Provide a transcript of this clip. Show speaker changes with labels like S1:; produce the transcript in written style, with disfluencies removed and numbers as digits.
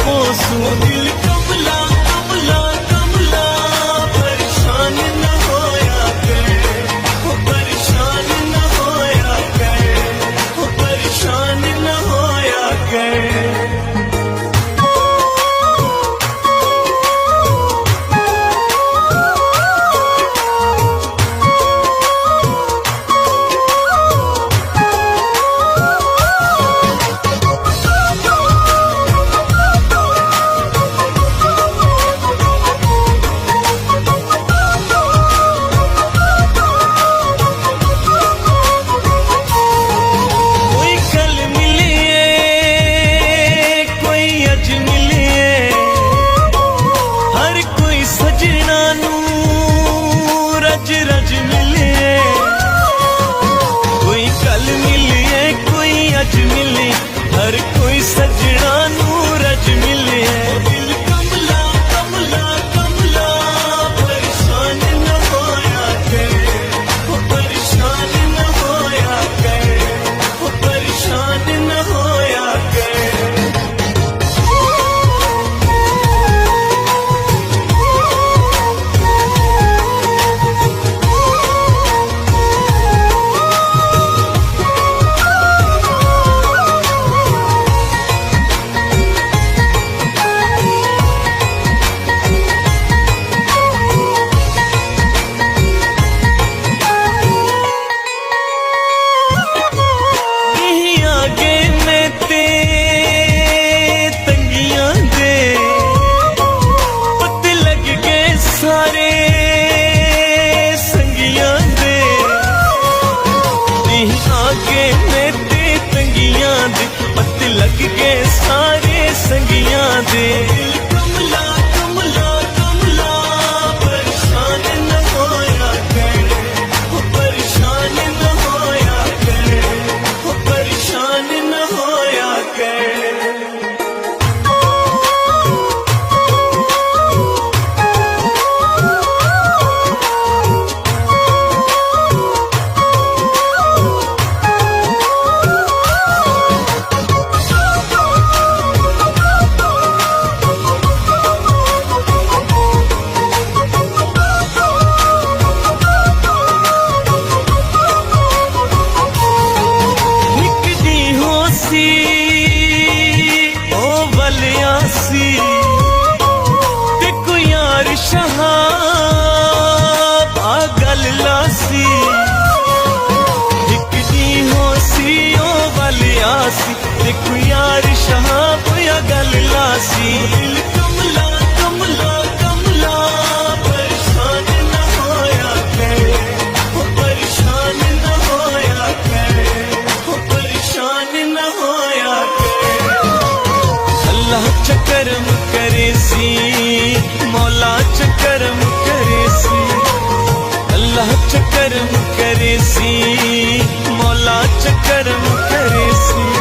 S1: पोसू दिल कमला कमला कमला परेशान न होया कर, परेशान न होया कर, परेशान न होया कर। रज रज मिले कोई कल मिले कोई अज मिले, हर कोई सजना नू रज मिले। दिल कमला कमला कमला परेशान न होया कर, परेशान न होया कर, परेशान न होया कर। सारे संगियां दे आगे में ते तंगियां दे, पत लग गए सारे संगियां दे। कमला कमला कमला परेशान न होया कर, परेशान न होया कर, परेशान न होया कर। ओ वलियासी ते कोई यार शहा पागल लासी, एक दी होसी ओ वलियासी ते कोई यार शहा पागल लासी। दिल कमला कमला कमला परेशान न होया कर, परेशान न होया कर, परेशान न होया कर। अल्लाह चकरम करे सी, मौला चकरम करे सी, अल्लाह चकरम करे सी, मौला चकरम करे सी।